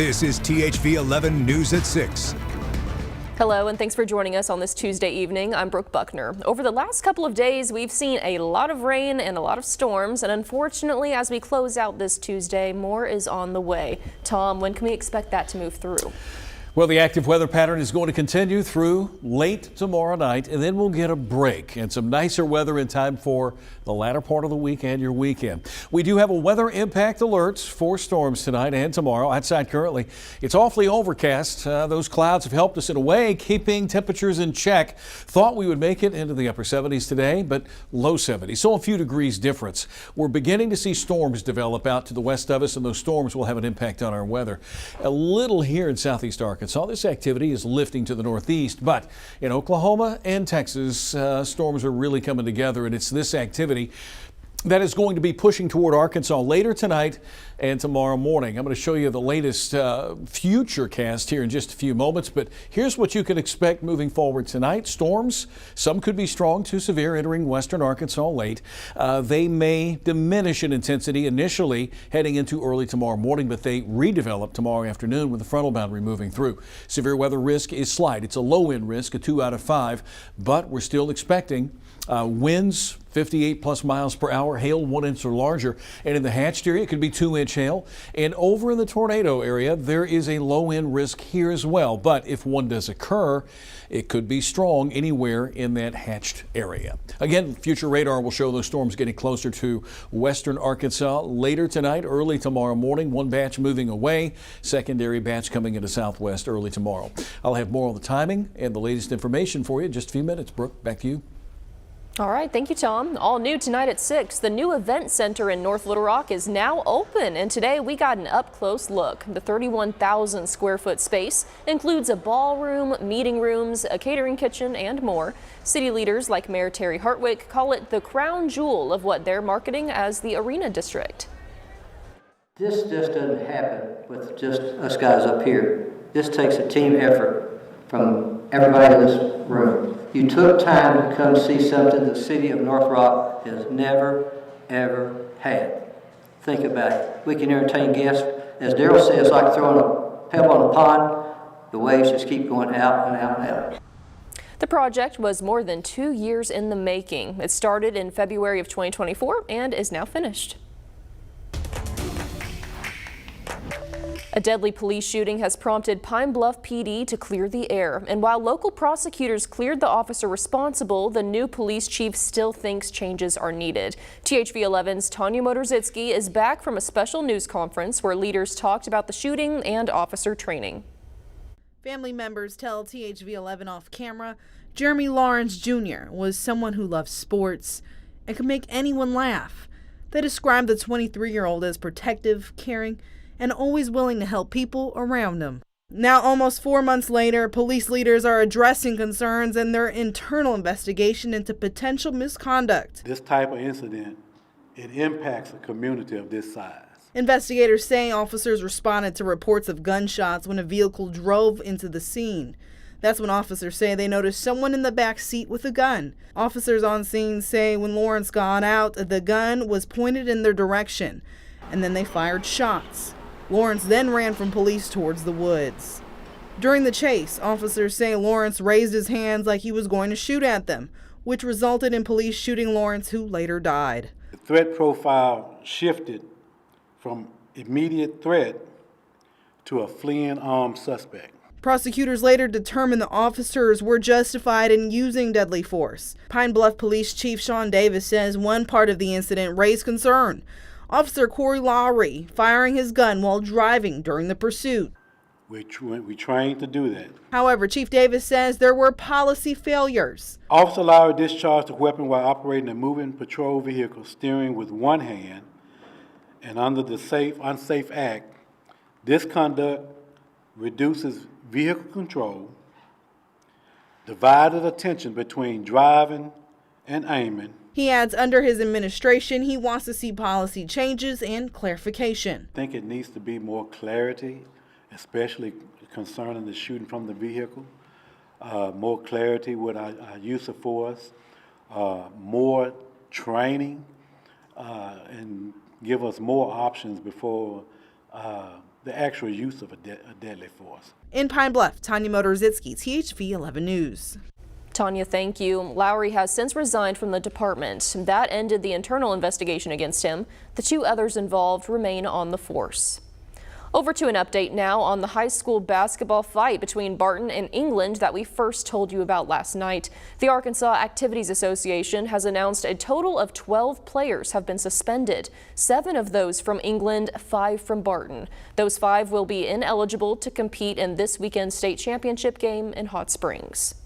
This is THV 11 News at 6. Hello, and thanks for joining us on this Tuesday evening. I'm Brooke Buckner. Over the last couple of days, we've seen a lot of rain and a lot of storms, and unfortunately, as we close out this Tuesday, more is on the way. Tom, when can we expect that to move through? Well, the active weather pattern is going to continue through late tomorrow night, and then we'll get a break and some nicer weather in time for the latter part of the week and your weekend. We do have a weather impact alerts for storms tonight and tomorrow. Outside currently, it's awfully overcast. Those clouds have helped us in a way, keeping temperatures in check. Thought we would make it into the upper 70s today, but low 70s, so a few degrees difference. We're beginning to see storms develop out to the west of us, and those storms will have an impact on our weather. A little here in southeast Arkansas. This activity is lifting to the northeast, but in Oklahoma and Texas, storms are really coming together, and it's this activity that is going to be pushing toward Arkansas later tonight and tomorrow morning. I'm going to show you the latest future cast here in just a few moments, but here's what you can expect moving forward tonight. Storms, some could be strong to severe entering western Arkansas late. They may diminish in intensity initially heading into early tomorrow morning, but they redevelop tomorrow afternoon with the frontal boundary moving through. Severe weather risk is slight. It's a low-end risk, a 2 out of 5, but we're still expecting winds 58 plus miles per hour, hail 1 inch or larger, and in the hatched area it could be 2-inch hail. And over in the tornado area there is a low end risk here as well, but if one does occur, it could be strong anywhere in that hatched area. Again, future radar will show those storms getting closer to western Arkansas later tonight, early tomorrow morning. One batch moving away, secondary batch coming into southwest early tomorrow. I'll have more on the timing and the latest information for you in just a few minutes. Brooke, back to you. All right, thank you, Tom. All new tonight at 6. The new event center in North Little Rock is now open, and today we got an up-close look. The 31,000 square foot space includes a ballroom, meeting rooms, a catering kitchen, and more. City leaders like Mayor Terry Hartwick call it the crown jewel of what they're marketing as the Arena District. This just doesn't happen with just us guys up here. This takes a team effort from everybody in this room. You took time to come see something the city of North Rock has never, ever had. Think about it. We can entertain guests. As Daryl says, it's like throwing a pebble in a pond. The waves just keep going out and out and out. The project was more than 2 years in the making. It started in February of 2024 and is now finished. A deadly police shooting has prompted Pine Bluff PD to clear the air. And while local prosecutors cleared the officer responsible, the new police chief still thinks changes are needed. THV 11's Tanya Motorzitsky is back from a special news conference where leaders talked about the shooting and officer training. Family members tell THV 11 off camera Jeremy Lawrence Jr. was someone who loved sports and could make anyone laugh. They described the 23-year-old as protective, caring, and always willing to help people around him. Now, almost 4 months later, police leaders are addressing concerns in their internal investigation into potential misconduct. This type of incident, it impacts a community of this size. Investigators say officers responded to reports of gunshots when a vehicle drove into the scene. That's when officers say they noticed someone in the back seat with a gun. Officers on scene say when Lawrence got out, the gun was pointed in their direction, and then they fired shots. Lawrence then ran from police towards the woods. During the chase, officers say Lawrence raised his hands like he was going to shoot at them, which resulted in police shooting Lawrence, who later died. The threat profile shifted from immediate threat to a fleeing armed suspect. Prosecutors later determined the officers were justified in using deadly force. Pine Bluff Police Chief Sean Davis says one part of the incident raised concern. Officer Corey Lowry firing his gun while driving during the pursuit. We trained to do that. However, Chief Davis says there were policy failures. Officer Lowry discharged a weapon while operating a moving patrol vehicle, steering with one hand, and under the Unsafe Act, this conduct reduces vehicle control, divided attention between driving and aiming. He adds under his administration, he wants to see policy changes and clarification. I think it needs to be more clarity, especially concerning the shooting from the vehicle, more clarity with our use of force, more training, and give us more options before the actual use of a deadly force. In Pine Bluff, Tanya Motorzitsky, THV 11 News. Tanya, thank you. Lowry has since resigned from the department. That ended the internal investigation against him. The 2 others involved remain on the force. Over to an update now on the high school basketball fight between Barton and England that we first told you about last night. The Arkansas Activities Association has announced a total of 12 players have been suspended, 7 of those from England, 5 from Barton. Those 5 will be ineligible to compete in this weekend's state championship game in Hot Springs.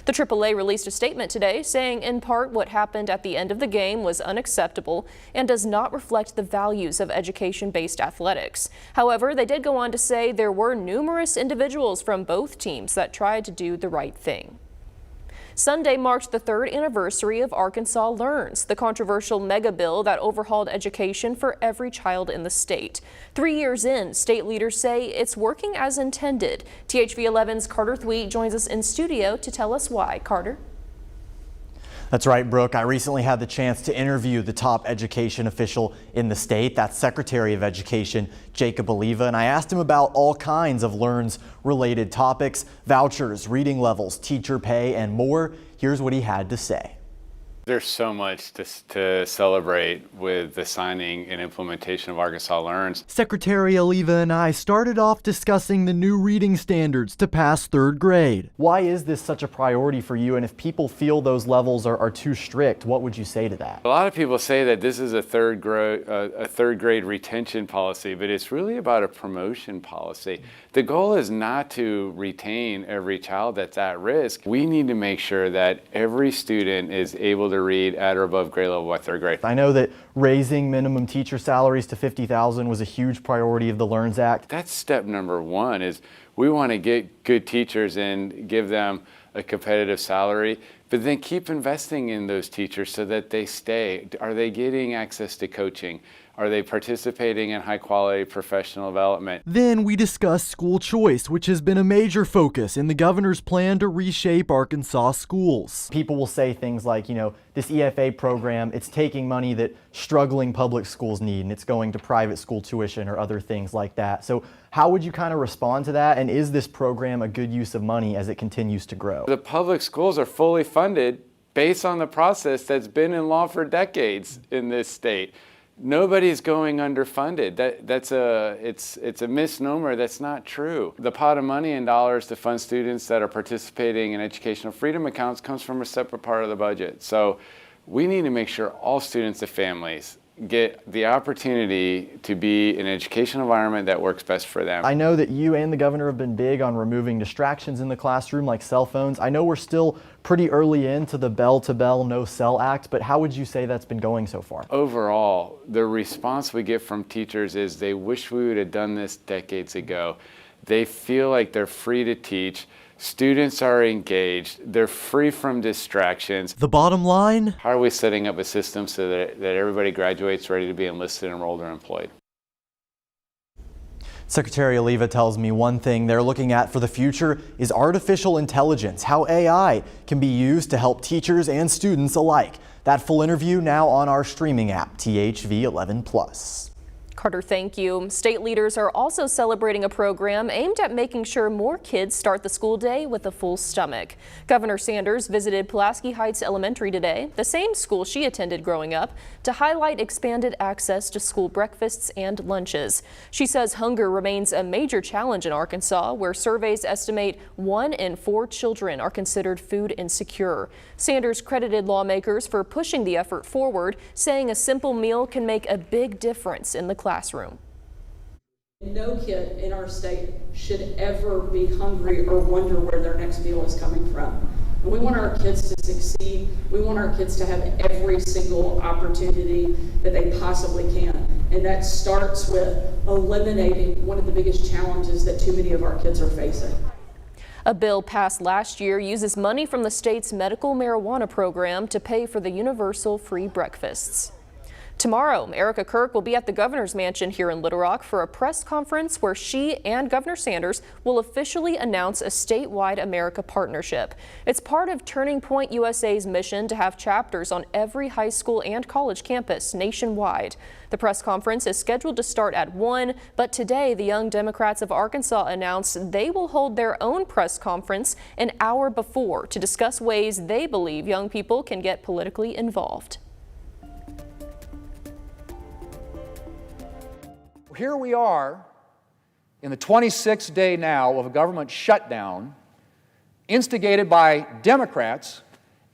The AAA released a statement today saying in part what happened at the end of the game was unacceptable and does not reflect the values of education-based athletics. However, they did go on to say there were numerous individuals from both teams that tried to do the right thing. Sunday marked the 3rd anniversary of Arkansas Learns, the controversial mega bill that overhauled education for every child in the state. 3 years in, state leaders say it's working as intended. THV 11's Carter Thweet joins us in studio to tell us why. Carter? That's right, Brooke. I recently had the chance to interview the top education official in the state. That's Secretary of Education Jacob Oliva, and I asked him about all kinds of Learns-related topics, vouchers, reading levels, teacher pay, and more. Here's what he had to say. There's so much to celebrate with the signing and implementation of Arkansas Learns. Secretary Oliva and I started off discussing the new reading standards to pass 3rd grade. Why is this such a priority for you? And if people feel those levels are too strict, what would you say to that? A lot of people say that this is a third grade retention policy, but it's really about a promotion policy. The goal is not to retain every child that's at risk. We need to make sure that every student is able to read at or above grade level by 3rd grade. I know that raising minimum teacher salaries to $50,000 was a huge priority of the Learns Act. That's step number 1, is we want to get good teachers and give them a competitive salary, but then keep investing in those teachers so that they stay. Are they getting access to coaching? Are they participating in high-quality professional development? Then we discussed school choice, which has been a major focus in the governor's plan to reshape Arkansas schools. People will say things like, this EFA program, it's taking money that struggling public schools need, and it's going to private school tuition or other things like that. So how would you kind of respond to that? And is this program a good use of money as it continues to grow? The public schools are fully funded based on the process that's been in law for decades in this state. Nobody's going underfunded. It's a misnomer. That's not true. The pot of money and dollars to fund students that are participating in educational freedom accounts comes from a separate part of the budget. So we need to make sure all students and families get the opportunity to be in an educational environment that works best for them. I know that you and the governor have been big on removing distractions in the classroom like cell phones. I know we're still pretty early into the bell-to-bell no cell act, but how would you say that's been going so far? Overall, the response we get from teachers is they wish we would have done this decades ago. They feel like they're free to teach. Students are engaged. They're free from distractions. The bottom line? How are we setting up a system so that everybody graduates ready to be enlisted, enrolled, or employed? Secretary Oliva tells me one thing they're looking at for the future is artificial intelligence, how AI can be used to help teachers and students alike. That full interview now on our streaming app, THV 11+. Carter, thank you. State leaders are also celebrating a program aimed at making sure more kids start the school day with a full stomach. Governor Sanders visited Pulaski Heights Elementary today, the same school she attended growing up, to highlight expanded access to school breakfasts and lunches. She says hunger remains a major challenge in Arkansas, where surveys estimate 1 in 4 children are considered food insecure. Sanders credited lawmakers for pushing the effort forward, saying a simple meal can make a big difference in the classroom. No kid in our state should ever be hungry or wonder where their next meal is coming from. And we want our kids to succeed. We want our kids to have every single opportunity that they possibly can. And that starts with eliminating one of the biggest challenges that too many of our kids are facing. A bill passed last year uses money from the state's medical marijuana program to pay for the universal free breakfasts. Tomorrow, Erica Kirk will be at the governor's mansion here in Little Rock for a press conference where she and Governor Sanders will officially announce a statewide America partnership. It's part of Turning Point USA's mission to have chapters on every high school and college campus nationwide. The press conference is scheduled to start at 1, but today the Young Democrats of Arkansas announced they will hold their own press conference an hour before to discuss ways they believe young people can get politically involved. Here we are in the 26th day now of a government shutdown instigated by Democrats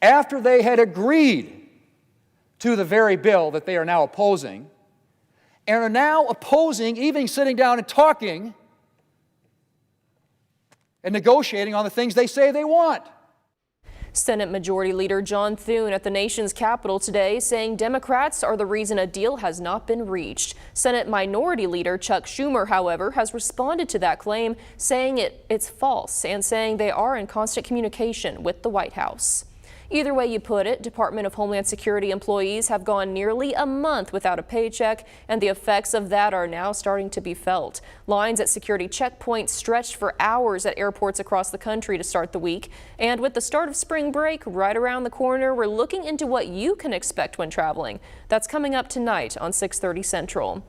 after they had agreed to the very bill that they are now opposing and are now opposing even sitting down and talking and negotiating on the things they say they want. Senate Majority Leader John Thune at the nation's capital today saying Democrats are the reason a deal has not been reached. Senate Minority Leader Chuck Schumer, however, has responded to that claim, saying it's false and saying they are in constant communication with the White House. Either way you put it, Department of Homeland Security employees have gone nearly a month without a paycheck, and the effects of that are now starting to be felt. Lines at security checkpoints stretched for hours at airports across the country to start the week. And with the start of spring break right around the corner, we're looking into what you can expect when traveling. That's coming up tonight on 6:30 Central.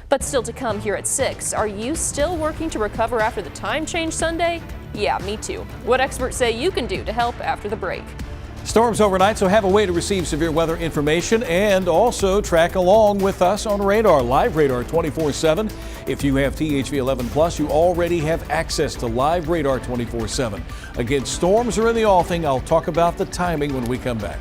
But still to come here at 6, are you still working to recover after the time change Sunday? Yeah, me too. What experts say you can do to help after the break. Storms overnight, so have a way to receive severe weather information and also track along with us on radar, live radar 24/7. If you have THV 11 Plus, you already have access to live radar 24/7. Again, storms are in the offing. I'll talk about the timing when we come back.